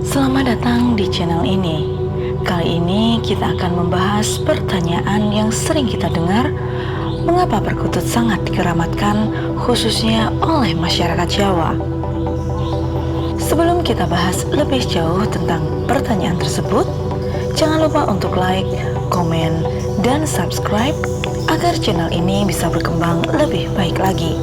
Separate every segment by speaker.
Speaker 1: Selamat datang di channel ini. Kali ini kita akan membahas pertanyaan yang sering kita dengar, mengapa perkutut sangat dikeramatkan khususnya oleh masyarakat Jawa. Sebelum kita bahas lebih jauh tentang pertanyaan tersebut, jangan lupa untuk like, komen, dan subscribe agar channel ini bisa berkembang lebih baik lagi.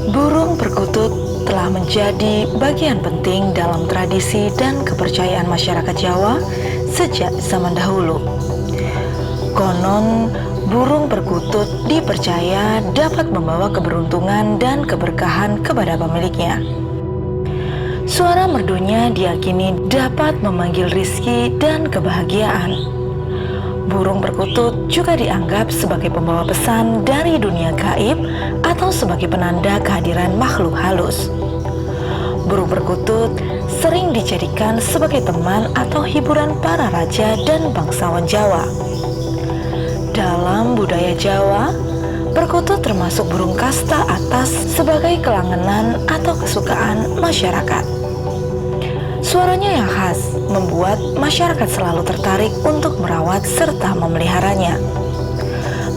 Speaker 1: Burung perkutut telah menjadi bagian penting dalam tradisi dan kepercayaan masyarakat Jawa sejak zaman dahulu. Konon, burung perkutut dipercaya dapat membawa keberuntungan dan keberkahan kepada pemiliknya. Suara merdunya diyakini dapat memanggil rizki dan kebahagiaan. Burung perkutut juga dianggap sebagai pembawa pesan dari dunia gaib atau sebagai penanda kehadiran makhluk halus. Burung perkutut sering dijadikan sebagai teman atau hiburan para raja dan bangsawan Jawa. Dalam budaya Jawa, perkutut termasuk burung kasta atas sebagai kelangenan atau kesukaan masyarakat. Suaranya yang khas membuat masyarakat selalu tertarik untuk merawat serta memeliharanya.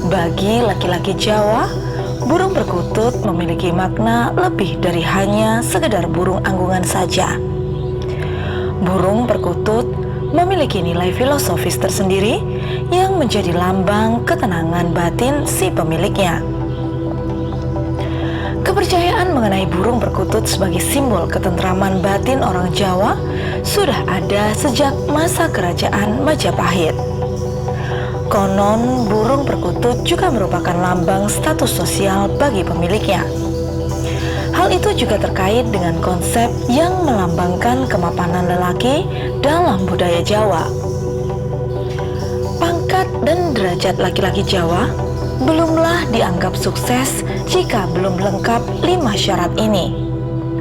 Speaker 1: Bagi laki-laki Jawa, burung perkutut memiliki makna lebih dari hanya sekedar burung anggungan saja. Burung perkutut memiliki nilai filosofis tersendiri yang menjadi lambang ketenangan batin si pemiliknya. Kepercayaan mengenai burung perkutut sebagai simbol ketentraman batin orang Jawa sudah ada sejak masa kerajaan Majapahit. Konon, burung perkutut juga merupakan lambang status sosial bagi pemiliknya. Hal itu juga terkait dengan konsep yang melambangkan kemapanan lelaki dalam budaya Jawa. Pangkat dan derajat laki-laki Jawa belumlah dianggap sukses jika belum lengkap 5 syarat ini.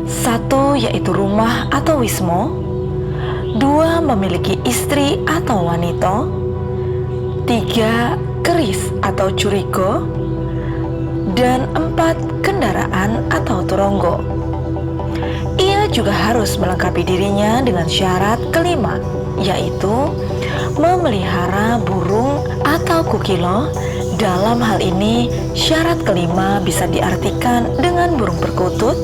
Speaker 1: 1. Yaitu rumah atau wismo. 2. Memiliki istri atau wanita. 3. Keris atau curigo. Dan 4. Kendaraan atau turonggo. Ia juga harus melengkapi dirinya dengan syarat kelima, yaitu memelihara burung atau kukilo. Dalam hal ini, syarat kelima bisa diartikan dengan burung perkutut,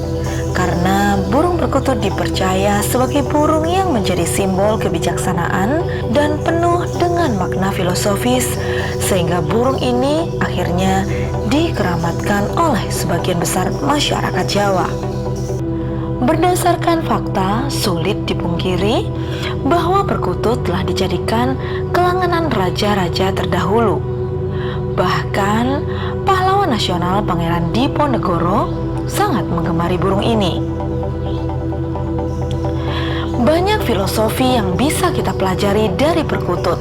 Speaker 1: karena burung perkutut dipercaya sebagai burung yang menjadi simbol kebijaksanaan dan penuh dengan makna filosofis, sehingga burung ini akhirnya dikeramatkan oleh sebagian besar masyarakat Jawa. Berdasarkan fakta, sulit dipungkiri bahwa perkutut telah dijadikan kelangenan raja-raja terdahulu. Bahkan, pahlawan nasional Pangeran Diponegoro sangat menggemari burung ini. Banyak filosofi yang bisa kita pelajari dari perkutut.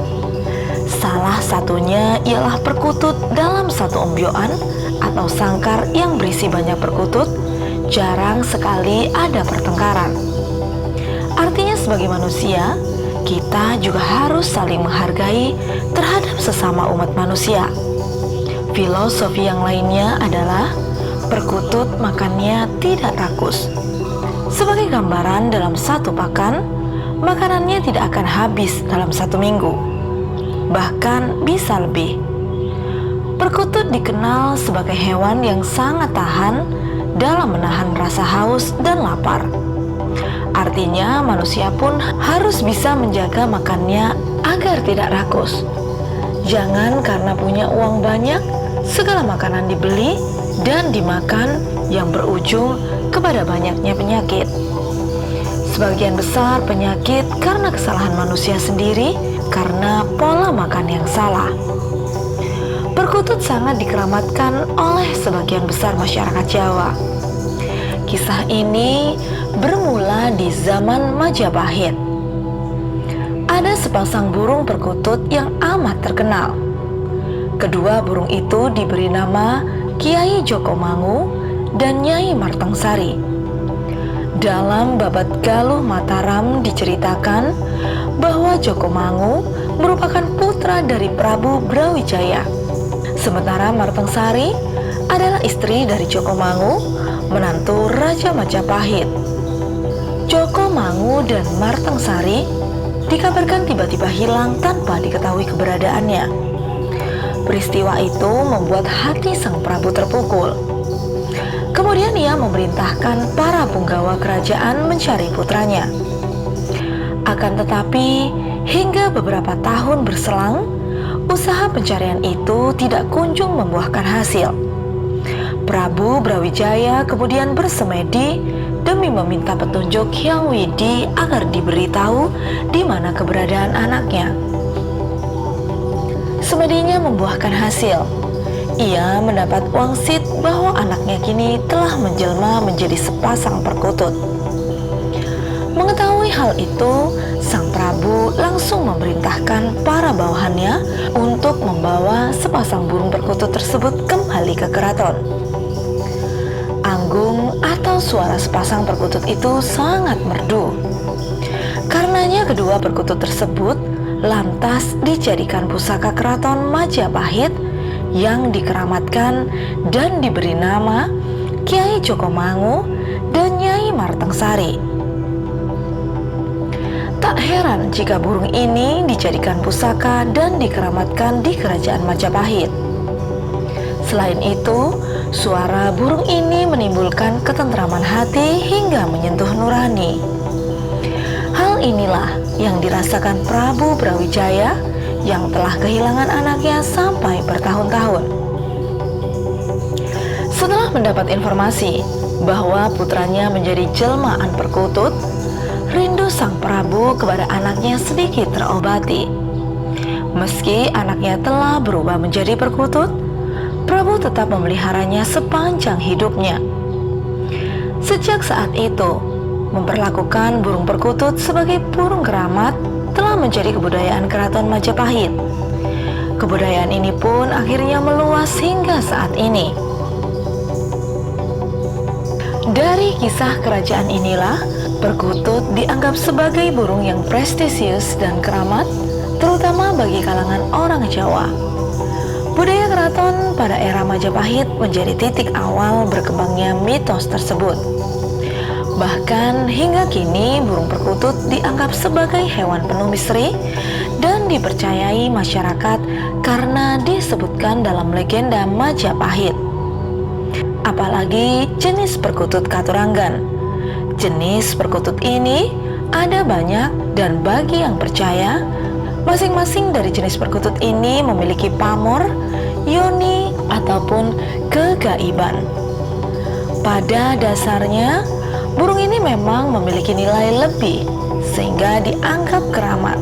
Speaker 1: Salah satunya ialah perkutut dalam satu ombyoan atau sangkar yang berisi banyak perkutut, jarang sekali ada pertengkaran. Artinya sebagai manusia, kita juga harus saling menghargai terhadap sesama umat manusia. Filosofi yang lainnya adalah perkutut makannya tidak rakus. Sebagai gambaran, dalam satu pakan, makanannya tidak akan habis dalam 1 minggu, bahkan bisa lebih. Perkutut dikenal sebagai hewan yang sangat tahan dalam menahan rasa haus dan lapar. Artinya manusia pun harus bisa menjaga makannya agar tidak rakus. Jangan karena punya uang banyak, segala makanan dibeli dan dimakan yang berujung kepada banyaknya penyakit. Sebagian besar penyakit karena kesalahan manusia sendiri, karena pola makan yang salah. Perkutut sangat dikeramatkan oleh sebagian besar masyarakat Jawa. Kisah ini bermula di zaman Majapahit. Ada sepasang burung perkutut yang amat terkenal. Kedua burung itu diberi nama Kiai Joko Mangu dan Nyai Martangsari. Dalam Babat Galuh Mataram diceritakan bahwa Joko Mangu merupakan putra dari Prabu Brawijaya, sementara Martangsari adalah istri dari Joko Mangu, menantu Raja Majapahit. Joko Mangu dan Martangsari dikabarkan tiba-tiba hilang tanpa diketahui keberadaannya. Peristiwa itu membuat hati sang Prabu terpukul. Kemudian ia memerintahkan para punggawa kerajaan mencari putranya. Akan tetapi, hingga beberapa tahun berselang, usaha pencarian itu tidak kunjung membuahkan hasil. Prabu Brawijaya kemudian bersemedi demi meminta petunjuk Hyang Widi agar diberitahu di mana keberadaan anaknya. Semedinya membuahkan hasil. Ia mendapat wangsit bahwa anaknya kini telah menjelma menjadi sepasang perkutut. Mengetahui hal itu, sang Prabu langsung memerintahkan para bawahannya untuk membawa sepasang burung perkutut tersebut kembali ke keraton. Anggung atau suara sepasang perkutut itu sangat merdu. Karenanya kedua perkutut tersebut lantas dijadikan pusaka keraton Majapahit yang dikeramatkan dan diberi nama Kiai Joko Mangu dan Nyai Martangsari. Tak heran jika burung ini dijadikan pusaka dan dikeramatkan di kerajaan Majapahit. Selain itu, suara burung ini menimbulkan ketentraman hati hingga menyentuh nurani. Hal inilah yang dirasakan Prabu Brawijaya yang telah kehilangan anaknya sampai bertahun-tahun. Setelah mendapat informasi bahwa putranya menjadi jelmaan perkutut, rindu sang Prabu kepada anaknya sedikit terobati. Meski anaknya telah berubah menjadi perkutut, Prabu tetap memeliharanya sepanjang hidupnya. Sejak saat itu, memperlakukan burung perkutut sebagai burung keramat telah menjadi kebudayaan keraton Majapahit. Kebudayaan ini pun akhirnya meluas hingga saat ini. Dari kisah kerajaan inilah, perkutut dianggap sebagai burung yang prestisius dan keramat, terutama bagi kalangan orang Jawa. Budaya keraton pada era Majapahit menjadi titik awal berkembangnya mitos tersebut. Bahkan hingga kini burung perkutut dianggap sebagai hewan penuh misteri dan dipercayai masyarakat karena disebutkan dalam legenda Majapahit. Apalagi jenis perkutut Katurangan. Jenis perkutut ini ada banyak dan bagi yang percaya, masing-masing dari jenis perkutut ini memiliki pamor, yoni, ataupun kegaiban. Pada dasarnya, burung ini memang memiliki nilai lebih sehingga dianggap keramat.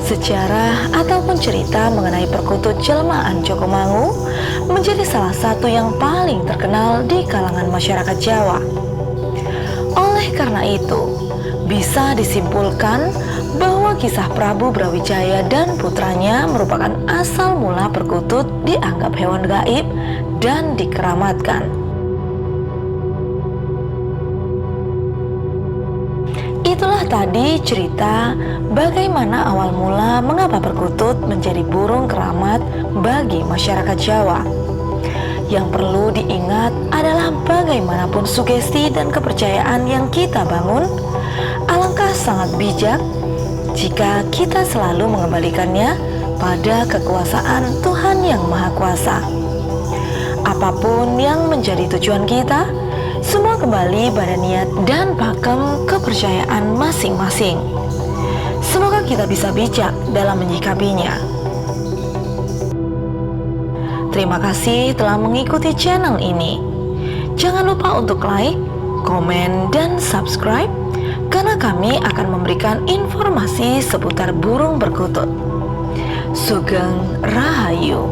Speaker 1: Sejarah ataupun cerita mengenai perkutut jelmaan Joko Mangu menjadi salah satu yang paling terkenal di kalangan masyarakat Jawa. Oleh karena itu, bisa disimpulkan bahwa kisah Prabu Brawijaya dan putranya merupakan asal mula perkutut dianggap hewan gaib dan dikeramatkan. Itulah tadi cerita bagaimana awal mula mengapa perkutut menjadi burung keramat bagi masyarakat Jawa. Yang perlu diingat adalah bagaimanapun sugesti dan kepercayaan yang kita bangun, alangkah sangat bijak jika kita selalu mengembalikannya pada kekuasaan Tuhan Yang Maha Kuasa. Apapun yang menjadi tujuan kita, semua kembali pada niat dan pakem kepercayaan masing-masing. Semoga kita bisa bijak dalam menyikapinya. Terima kasih telah mengikuti channel ini. Jangan lupa untuk like, komen, dan subscribe karena kami akan memberikan informasi seputar burung perkutut. Sugeng Rahayu.